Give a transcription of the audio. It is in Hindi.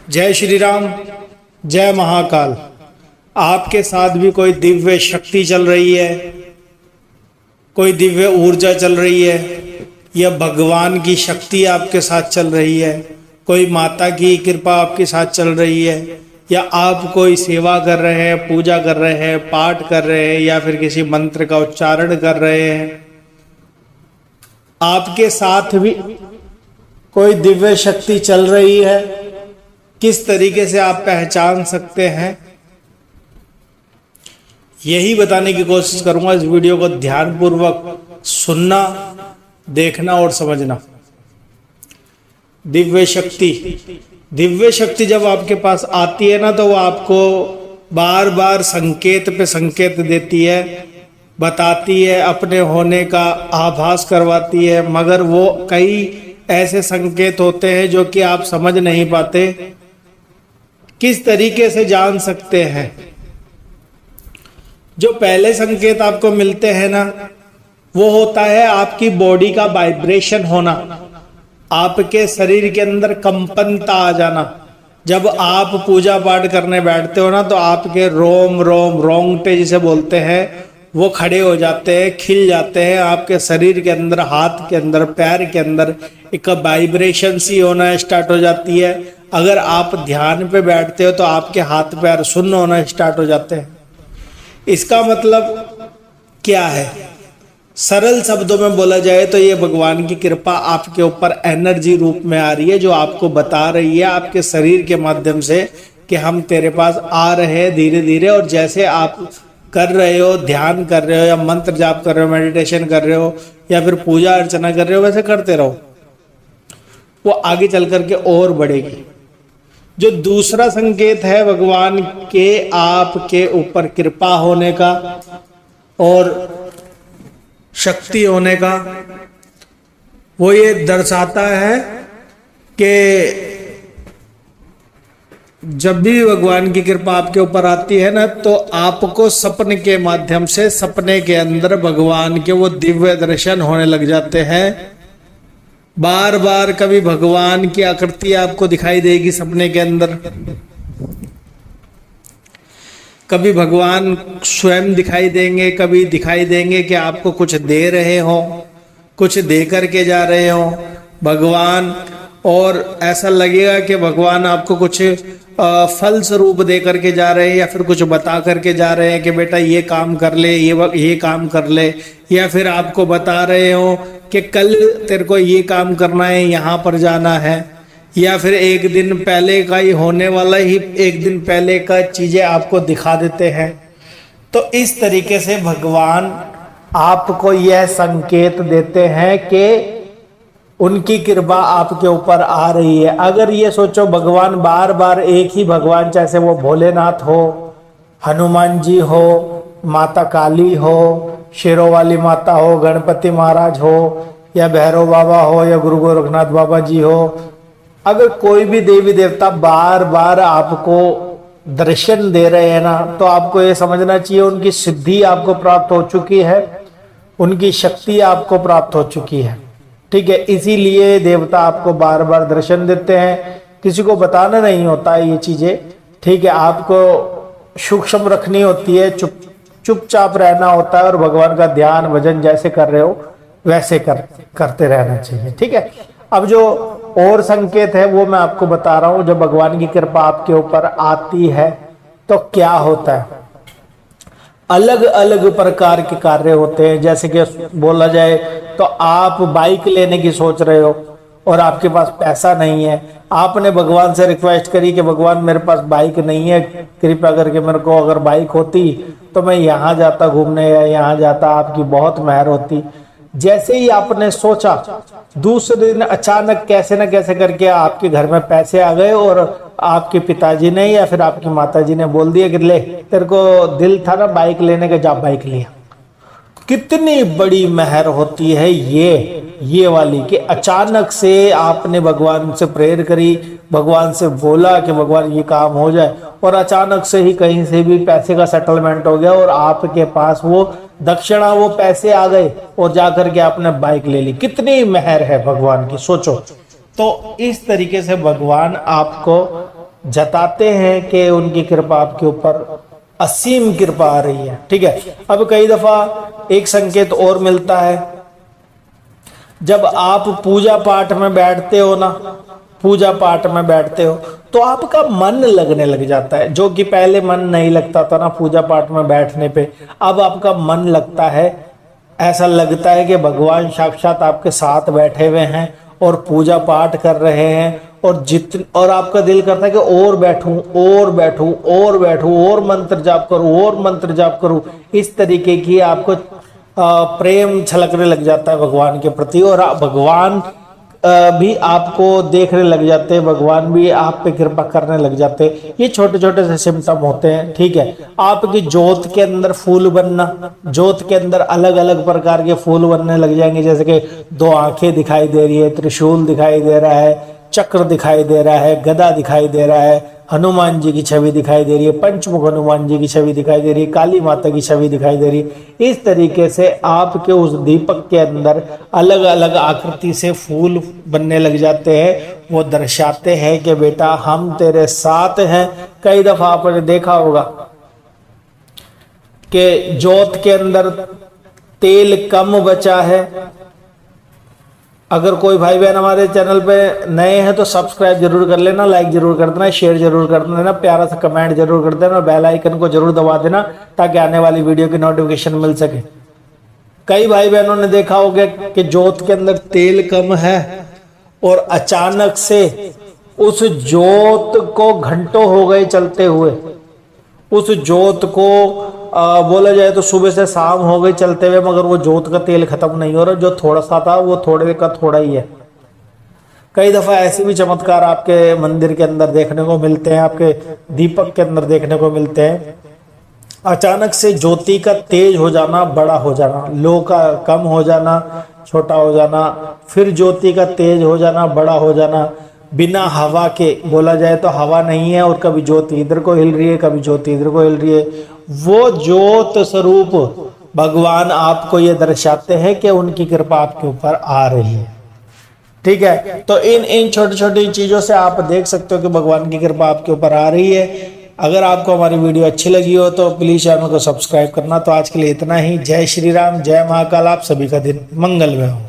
जय श्री राम, जय महाकाल। आपके साथ भी कोई दिव्य शक्ति चल रही है, कोई दिव्य ऊर्जा चल रही है, या भगवान की शक्ति आपके साथ चल रही है, कोई माता की कृपा आपके साथ चल रही है, या आप कोई सेवा कर रहे हैं, पूजा कर रहे हैं, पाठ कर रहे हैं, या फिर किसी मंत्र का उच्चारण कर रहे हैं, आपके साथ भी कोई दिव्य शक्ति चल रही है। किस तरीके से आप पहचान सकते हैं, यही बताने की कोशिश करूंगा। इस वीडियो को ध्यानपूर्वक सुनना, देखना और समझना। दिव्य शक्ति जब आपके पास आती है ना, तो वो आपको बार बार संकेत पे संकेत देती है, बताती है, अपने होने का आभास करवाती है, मगर वो कई ऐसे संकेत होते हैं जो कि आप समझ नहीं पाते। किस तरीके से जान सकते हैं? जो पहले संकेत आपको मिलते हैं ना, वो होता है आपकी बॉडी का वाइब्रेशन होना, आपके शरीर के अंदर कंपनता आ जाना। जब आप पूजा पाठ करने बैठते हो ना, तो आपके रोंगटे जिसे बोलते हैं, वो खड़े हो जाते हैं, खिल जाते हैं। आपके शरीर के अंदर, हाथ के अंदर, पैर के अंदर एक वाइब्रेशन सी होना स्टार्ट हो जाती है। अगर आप ध्यान पे बैठते हो तो आपके हाथ पैर सुन्न होना स्टार्ट हो जाते हैं। इसका मतलब क्या है? सरल शब्दों में बोला जाए तो ये भगवान की कृपा आपके ऊपर एनर्जी रूप में आ रही है, जो आपको बता रही है आपके शरीर के माध्यम से कि हम तेरे पास आ रहे हैं धीरे धीरे। और जैसे आप कर रहे हो, ध्यान कर रहे हो, या मंत्र जाप कर रहे हो, मेडिटेशन कर रहे हो, या फिर पूजा अर्चना कर रहे हो, वैसे करते रहो, वो आगे चल करके और बढ़ेगी। जो दूसरा संकेत है भगवान के आपके ऊपर कृपा होने का और शक्ति होने का, वो ये दर्शाता है कि जब भी भगवान की कृपा आपके ऊपर आती है ना, तो आपको सपने के माध्यम से, सपने के अंदर भगवान के वो दिव्य दर्शन होने लग जाते हैं। बार बार कभी भगवान की आकृति आपको दिखाई देगी सपने के अंदर, कभी भगवान स्वयं दिखाई देंगे, कभी दिखाई देंगे कि आपको कुछ दे रहे हो, कुछ दे करके जा रहे हो भगवान। और ऐसा लगेगा कि भगवान आपको कुछ फल स्वरूप दे करके जा रहे हैं, या फिर कुछ बता करके जा रहे हैं कि बेटा ये काम कर ले, ये काम कर ले, या फिर आपको बता रहे हो कि कल तेरे को ये काम करना है, यहाँ पर जाना है, या फिर एक दिन पहले का ही होने वाला ही, एक दिन पहले का चीजें आपको दिखा देते हैं। तो इस तरीके से भगवान आपको यह संकेत देते हैं कि उनकी कृपा आपके ऊपर आ रही है। अगर ये सोचो भगवान बार बार एक ही भगवान, चाहे वो भोलेनाथ हो, हनुमान जी हो, माता काली हो, शेरों वाली माता हो, गणपति महाराज हो, या भैरव बाबा हो, या गुरु गोरखनाथ बाबा जी हो, अगर कोई भी देवी देवता बार बार आपको दर्शन दे रहे हैं ना, तो आपको ये समझना चाहिए उनकी सिद्धि आपको प्राप्त हो चुकी है, उनकी शक्ति आपको प्राप्त हो चुकी है। ठीक है, इसीलिए देवता आपको बार बार दर्शन देते हैं। किसी को बताना नहीं होता है ये चीजें, ठीक है, आपको सूक्ष्म रखनी होती है, चुपचाप रहना होता है, और भगवान का ध्यान भजन जैसे कर रहे हो वैसे करते रहना चाहिए। ठीक है, अब जो और संकेत है वो मैं आपको बता रहा हूं। जब भगवान की कृपा आपके ऊपर आती है तो क्या होता है? अलग अलग प्रकार के कार्य होते हैं। जैसे कि बोला जाए तो आप बाइक लेने की सोच रहे हो और आपके पास पैसा नहीं है, आपने भगवान से रिक्वेस्ट करी कि भगवान मेरे पास बाइक नहीं है, कृपया करके मेरे को अगर बाइक होती तो मैं यहाँ जाता घूमने, या यहाँ जाता, आपकी बहुत मेहर होती। जैसे ही आपने सोचा, दूसरे दिन अचानक कैसे न कैसे करके आपके घर में पैसे आ गए, और आपके पिताजी ने या फिर आपकी माताजी ने बोल दिया कि ले, तेरे को दिल था ना बाइक लेने का, जा बाइक लिया। कितनी बड़ी मेहर होती है ये वाली, कि अचानक से आपने भगवान से प्रेयर करी, भगवान से बोला कि भगवान ये काम हो जाए, और अचानक से ही कहीं से भी पैसे का सेटलमेंट हो गया, और आपके पास वो दक्षिणा, वो पैसे आ गए, और जाकर के आपने बाइक ले ली। कितनी मेहर है भगवान की, सोचो। तो इस तरीके से भगवान आपको जताते हैं कि उनकी कृपा आपके ऊपर असीम कृपा आ रही है। ठीक है, अब कई दफा एक संकेत और मिलता है, जब आप पूजा पाठ में बैठते हो ना, पूजा पाठ में बैठते हो तो आपका मन लगने लग जाता है, जो कि पहले मन नहीं लगता था ना पूजा पाठ में बैठने पे, अब आपका मन लगता है। ऐसा लगता है कि भगवान साक्षात आपके साथ बैठे हुए हैं और पूजा पाठ कर रहे हैं, और आपका दिल करता है कि और बैठूं और बैठूं और बैठूं और मंत्र जाप करूं और मंत्र जाप करूं। इस तरीके की आपको प्रेम छलकने लग जाता है भगवान के प्रति, और भगवान भी आपको देखने लग जाते हैं, भगवान भी आप पे कृपा करने लग जाते हैं। ये छोटे छोटे से सिम्टम होते हैं। ठीक है, आपकी जोत के अंदर फूल बनना, जोत के अंदर अलग अलग प्रकार के फूल बनने लग जाएंगे, जैसे कि 2 आंखें दिखाई दे रही है, त्रिशूल दिखाई दे रहा है, चक्र दिखाई दे रहा है, गदा दिखाई दे रहा है, हनुमान जी की छवि दिखाई दे रही है, पंचमुख हनुमान जी की छवि दिखाई दे रही है, काली माता की छवि दिखाई दे रही है। इस तरीके से आपके उस दीपक के अंदर अलग अलग आकृति से फूल बनने लग जाते हैं। वो दर्शाते हैं कि बेटा हम तेरे साथ हैं। कई दफा आपने देखा होगा कि जोत के अंदर तेल कम बचा है। अगर कोई भाई बहन हमारे चैनल पे नए हैं तो सब्सक्राइब जरूर कर लेना, लाइक जरूर कर देना, शेयर जरूर कर देना, प्यारा सा कमेंट जरूर कर देना और बेल आइकन को जरूर दबा देना ताकि आने वाली वीडियो की नोटिफिकेशन मिल सके। कई भाई बहनों ने देखा होगा कि जोत के अंदर तेल कम है और अचानक से उस जोत को घंटों हो गए चलते हुए, उस जोत को बोला जाए तो सुबह से शाम हो गई चलते हुए, मगर वो जोत का तेल खत्म नहीं हो रहा। जो थोड़ा सा था वो थोड़े का थोड़ा ही है। कई दफा ऐसे भी चमत्कार आपके मंदिर के अंदर देखने को मिलते हैं, आपके दीपक के अंदर देखने को मिलते हैं। अचानक से ज्योति का तेज हो जाना, बड़ा हो जाना, लो का कम हो जाना, छोटा हो जाना, फिर ज्योति का तेज हो जाना, बड़ा हो जाना, बिना हवा के। बोला जाए तो हवा नहीं है और कभी ज्योति इधर को हिल रही है, कभी ज्योति इधर को हिल रही है। वो ज्योत स्वरूप भगवान आपको ये दर्शाते हैं कि उनकी कृपा आपके ऊपर आ रही है। ठीक है, तो इन छोटी छोटी चीजों से आप देख सकते हो कि भगवान की कृपा आपके ऊपर आ रही है। अगर आपको हमारी वीडियो अच्छी लगी हो तो प्लीज चैनल को सब्सक्राइब करना। तो आज के लिए इतना ही। जय श्री राम, जय महाकाल। आप सभी का दिन मंगलमय हो।